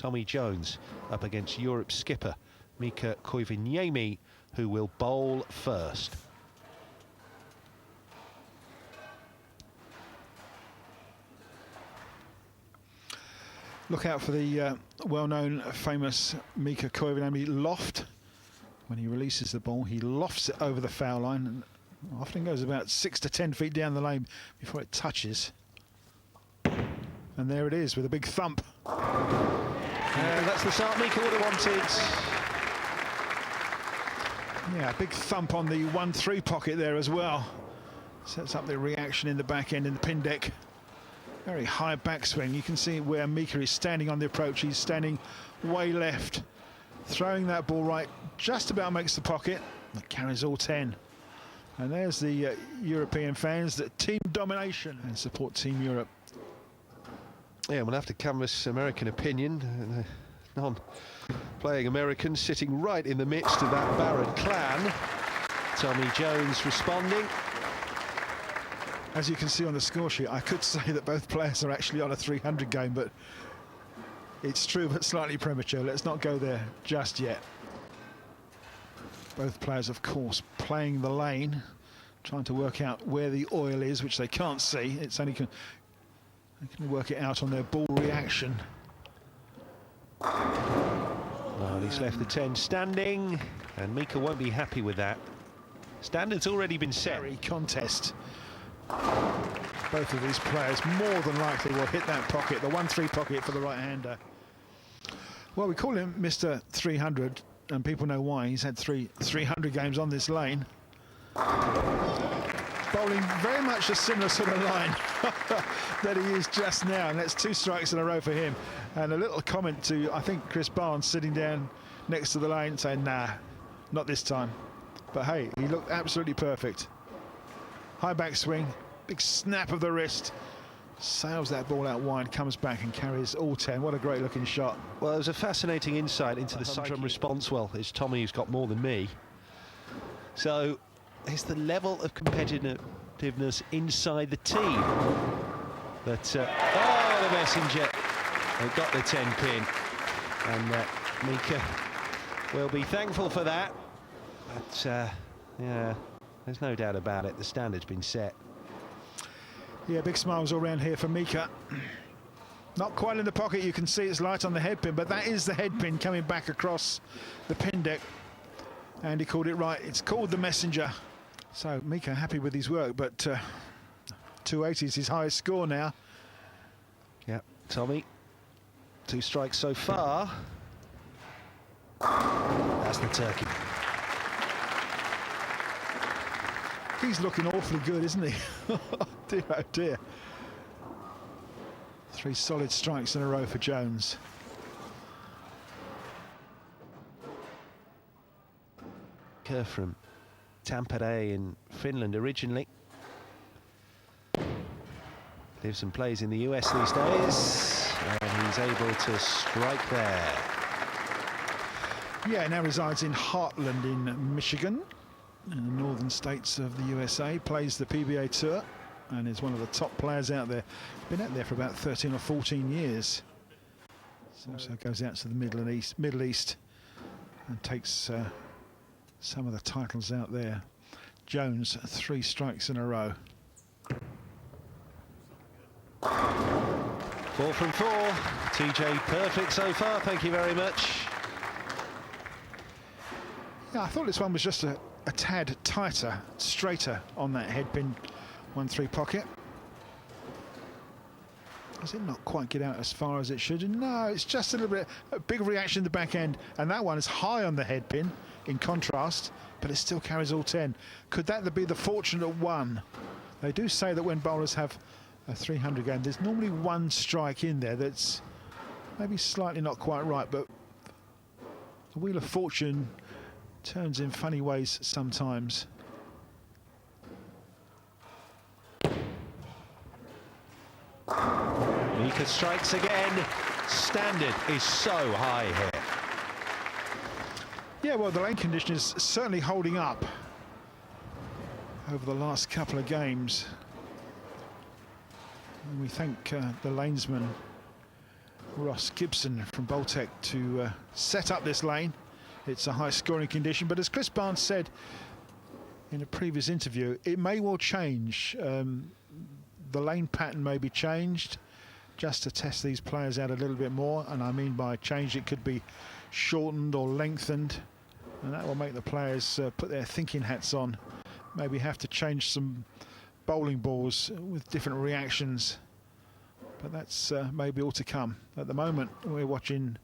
Tommy Jones up against Europe's skipper Mika K, who will bowl first. Look out for the well-known, famous Mika K loft. When he releases the ball, he lofts it over the foul line and often goes about 6 to 10 feet down the lane before it touches. And there it is with a big thump. And that's the start Mika would have wanted. Yeah, a big thump on the 1-3 pocket there as well. Sets up the reaction in the back end in the pin deck. Very high backswing. You can see where Mika is standing on the approach. He's standing way left. Throwing that ball right, just about makes the pocket. That carries all 10. And there's the European fans, that team domination, and support Team Europe. Yeah, we'll have to canvass American opinion. Non-playing Americans sitting right in the midst of that Barrett clan. Tommy Jones responding. As you can see on the score sheet, I could say that both players are actually on a 300 game, but it's true but slightly premature. Let's not go there just yet. Both players, of course, playing the lane, trying to work out where the oil is, which they can't see. It's only they can work it out on their ball reaction. Well, he's left the 10 standing, and Mika won't be happy with that. Standard's already been set. Very contest. Both of these players more than likely will hit that pocket, the 1-3 pocket for the right-hander. Well, we call him Mr. 300, and people know why. He's had 300 games on this lane. Bowling very much a similar sort of line that he is just now, and that's 2 strikes in a row for him. And a little comment to, I think, Chris Barnes sitting down next to the lane saying, nah, not this time. But hey, he looked absolutely perfect. High backswing, big snap of the wrist, sails that ball out wide, comes back and carries all 10. What a great looking shot. Well, it was a fascinating insight into the Sundrum response. Well, it's Tommy who's got more than me. So it's the level of competitiveness inside the team that, oh, the messenger, they got the 10 pin. And Mika will be thankful for that. But, yeah. There's no doubt about it, the standard's been set. Yeah, big smiles all around here for Mika. Not quite in the pocket, you can see it's light on the headpin, but that is the headpin coming back across the pin deck. And he called it right, it's called the messenger. So Mika happy with his work, but 280 is his highest score now. Yep, Tommy, 2 strikes so far. That's the turkey. He's looking awfully good, isn't he? Dear, oh dear. 3 solid strikes in a row for Jones. From Tampere in Finland originally. Lives and plays in the US these days, and he's able to strike there. Yeah, now resides in Heartland in Michigan, in the northern states of the USA, plays the PBA Tour and is one of the top players out there. Been out there for about 13 or 14 years. Also goes out to the Middle East and takes some of the titles out there. Jones, 3 strikes in a row. 4 from 4. TJ perfect so far, thank you very much. Yeah, I thought this one was just a tad tighter, straighter on that headpin 1-3 pocket. Does it not quite get out as far as it should? No, it's just a little bit, a big reaction in the back end, and that one is high on the headpin in contrast, but it still carries all 10. Could that be the fortunate one? They do say that when bowlers have a 300 game, there's normally 1 strike in there that's maybe slightly not quite right, but the Wheel of Fortune turns in funny ways sometimes. Mika strikes again. Standard is so high here. Yeah, well, the lane condition is certainly holding up over the last couple of games. And we thank the lanesmen Ross Gibson from Boltec to set up this lane. It's a high scoring condition, but as Chris Barnes said in a previous interview, it may well change. The lane pattern may be changed just to test these players out a little bit more, and I mean by change it could be shortened or lengthened, and that will make the players put their thinking hats on, maybe have to change some bowling balls with different reactions, but that's maybe all to come. At the moment we're watching,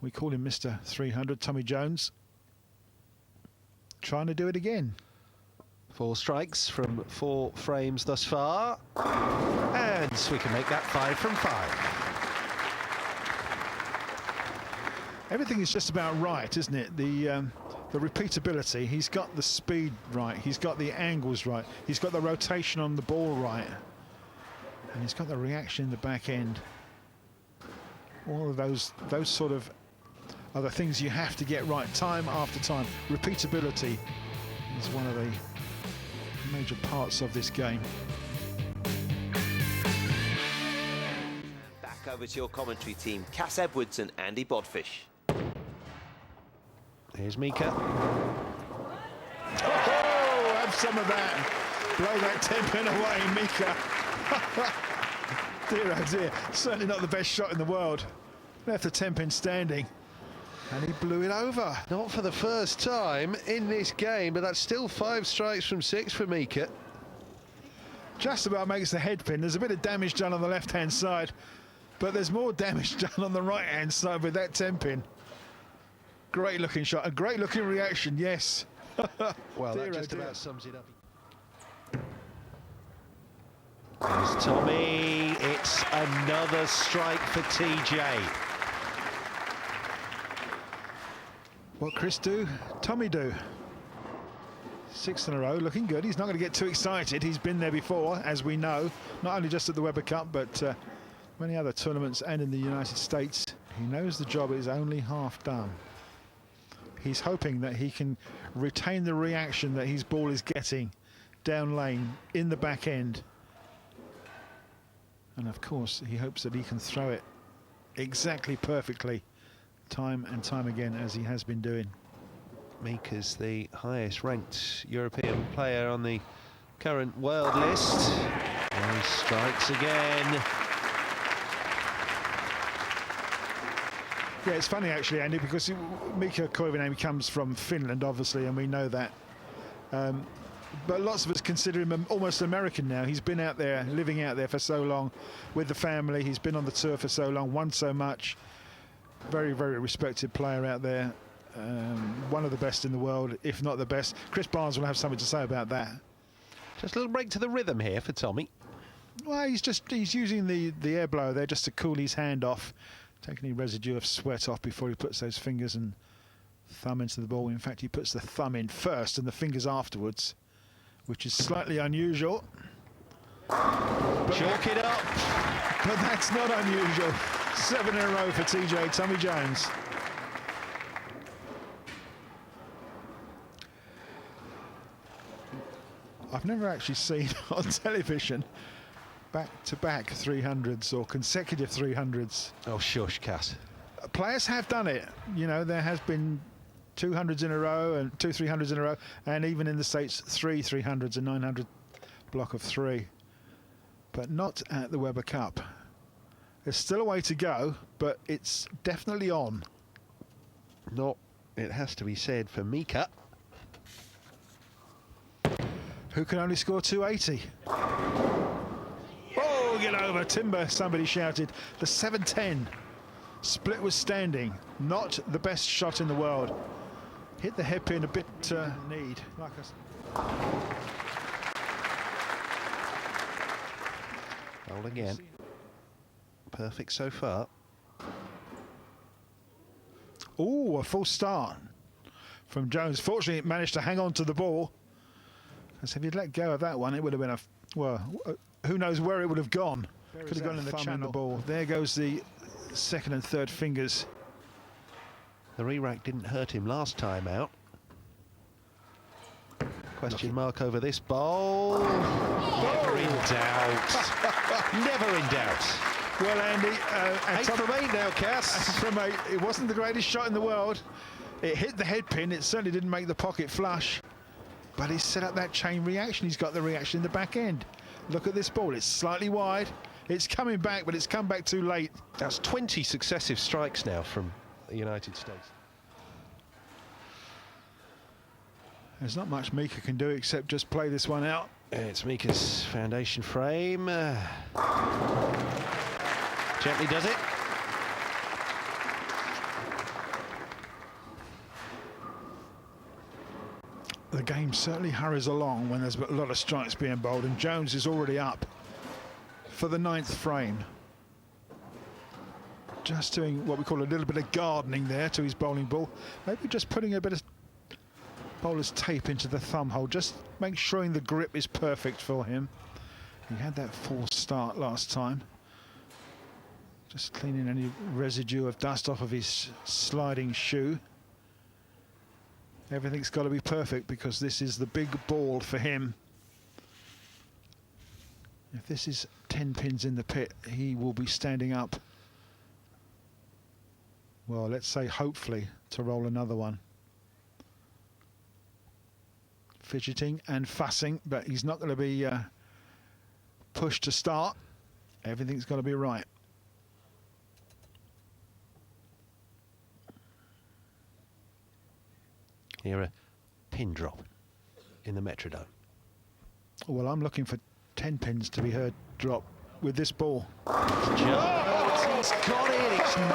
we call him Mr. 300, Tommy Jones, trying to do it again. 4 strikes from 4 frames thus far, and we can make that 5 from 5. Everything is just about right, isn't it? The repeatability, he's got the speed right, he's got the angles right, he's got the rotation on the ball right, and he's got the reaction in the back end. All of those sort of are the things you have to get right time after time. Repeatability is one of the major parts of this game. Back over to your commentary team, Cass Edwards and Andy Bodfish. Here's Mika. Oh, have some of that. Blow that 10-pin away, Mika. Dear, oh dear. Certainly not the best shot in the world. Left the 10-pin standing, and he blew it over. Not for the first time in this game, but that's still 5 strikes from 6 for Mika. Just about makes the head pin. There's a bit of damage done on the left-hand side, but there's more damage done on the right-hand side with that 10-pin. Great looking shot, a great looking reaction, yes. Well, Dear, that just oh dear. about sums it up. There's Tommy. It's another strike for TJ. What Chris do, Tommy do. 6 in a row, looking good. He's not going to get too excited. He's been there before, as we know, not only just at the Weber Cup, but many other tournaments and in the United States. He knows the job is only half done. He's hoping that he can retain the reaction that his ball is getting down lane in the back end. And of course, he hopes that he can throw it exactly perfectly time and time again, as he has been doing. Mika's the highest ranked European player on the current world list. And he strikes again. Yeah, it's funny actually, Andy, because Mika Koivunen comes from Finland, obviously, and we know that. But lots of us consider him almost American now. He's been out there, living out there for so long with the family. He's been on the tour for so long, won so much. Very, very respected player out there. One of the best in the world, if not the best. Chris Barnes will have something to say about that. Just a little break to the rhythm here for Tommy. Well, he's using the air blower there just to cool his hand off, taking any residue of sweat off before he puts those fingers and thumb into the ball. In fact, he puts the thumb in first and the fingers afterwards, which is slightly unusual. Chalk it up. But that's not unusual. 7 in a row for TJ, Tommy Jones. I've never actually seen on television back-to-back 300s or consecutive 300s. Oh, shush, Cass. Players have done it. You know, there has been 200s in a row and 2 300s in a row, and even in the States 3 300s, a 900 block of 3, but not at the Weber Cup. There's still a way to go, but it's definitely on. Not, it has to be said, for Mika. Who can only score 280? Oh, get over, timber, somebody shouted. The 710. Split was standing. Not the best shot in the world. Hit the hairpin a bit need. Like Roll again. Perfect so far. Oh, a full start from Jones. Fortunately, it managed to hang on to the ball. Because if he'd let go of that one, it would have been well, who knows where it would have gone. Could have gone in the channel. The ball. There goes the second and third fingers. The re-rack didn't hurt him last time out. Question mark over this bowl. Never in doubt. Never in doubt. Well, Andy, 8 from 8 now, Cass. from 8, it wasn't the greatest shot in the world. It hit the head pin. It certainly didn't make the pocket flush. But he's set up that chain reaction. He's got the reaction in the back end. Look at this ball. It's slightly wide. It's coming back, but it's come back too late. That's 20 successive strikes now from the United States. There's not much Mika can do except just play this one out. It's Mika's foundation frame. Gently does it. The game certainly hurries along when there's a lot of strikes being bowled, and Jones is already up for the 9th frame. Just doing what we call a little bit of gardening there to his bowling ball. Maybe just putting a bit of bowler's tape into the thumb hole, just make sure the grip is perfect for him. He had that false start last time. Just cleaning any residue of dust off of his sliding shoe. Everything's got to be perfect because this is the big ball for him. If this is 10 pins in the pit, he will be standing up. Well, let's say hopefully to roll another one. Fidgeting and fussing, but he's not going to be pushed to start. Everything's got to be right. Here, a pin drop in the Metrodome. Well, I'm looking for 10 pins to be heard drop with this ball. He's got it. It's 9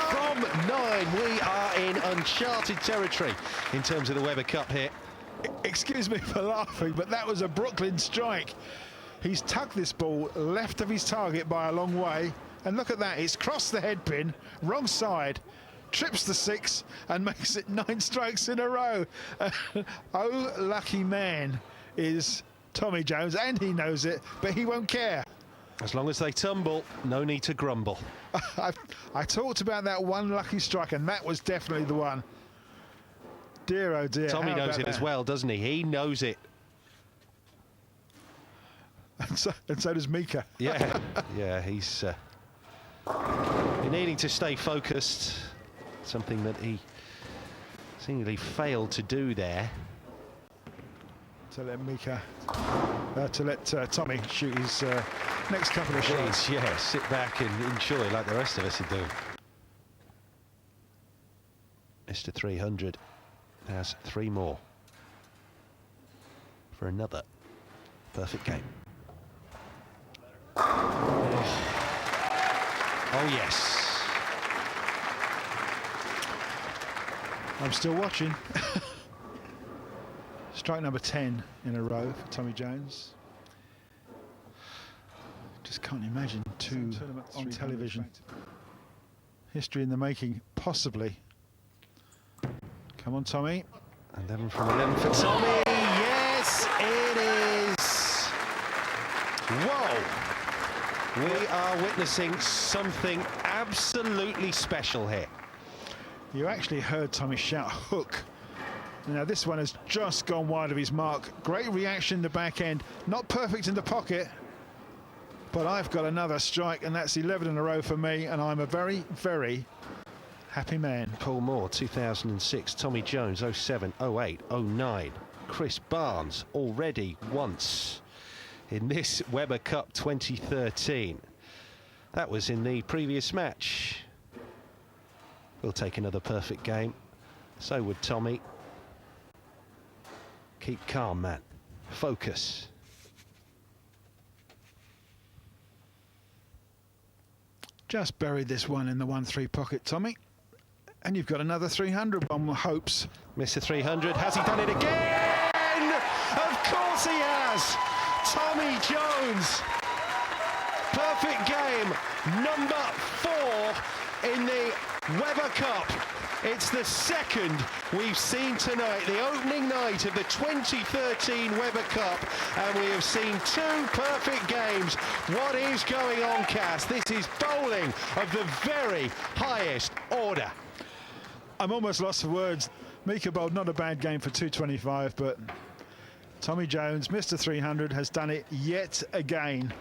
from 9. We are in uncharted territory in terms of the Weber Cup here. Excuse me for laughing, but that was a Brooklyn strike. He's tucked this ball left of his target by a long way, and look at that, it's crossed the head pin, wrong side, trips the 6 and makes it 9 strikes in a row. Oh, lucky man is Tommy Jones, and he knows it, but he won't care. As long as they tumble, no need to grumble. I talked about that one lucky strike, and that was definitely the one. Dear, oh dear. Tommy knows it as well, doesn't he? He knows it. And so does Mika. Yeah, yeah, he's needing to stay focused. Something that he seemingly failed to do there. To let Mika, to let Tommy shoot his next couple of shots. Yeah, sit back and enjoy like the rest of us are doing. Mr. 300 has 3 more for another perfect game. Oh yes. I'm still watching. Strike number 10 in a row for Tommy Jones. Just can't imagine 2 on television. History in the making, possibly. Come on, Tommy. 11 from 11 for Tommy. Yes, it is. Whoa. We are witnessing something absolutely special here. You actually heard Tommy shout hook. Now this one has just gone wide of his mark. Great reaction in the back end. Not perfect in the pocket, but I've got another strike, and that's 11 in a row for me, and I'm a very, very happy man. Paul Moore, 2006. Tommy Jones, 07, 08, 09. Chris Barnes already once in this Weber Cup 2013. That was in the previous match. We'll take another perfect game. So would Tommy. Keep calm, man. Focus. Just buried this one in the 1-3 pocket, Tommy. And you've got another 300, one hopes. Mr. 300, has he done it again? Of course he has! Tommy Jones. Perfect game, number 4 in the Weber Cup. It's the second we've seen tonight, the opening night of the 2013 Weber Cup, and we have seen 2 perfect games. What is going on, Cass? This is bowling of the very highest order. I'm almost lost for words. Mika bowled not a bad game for 225, but Tommy Jones, Mr. 300, has done it yet again.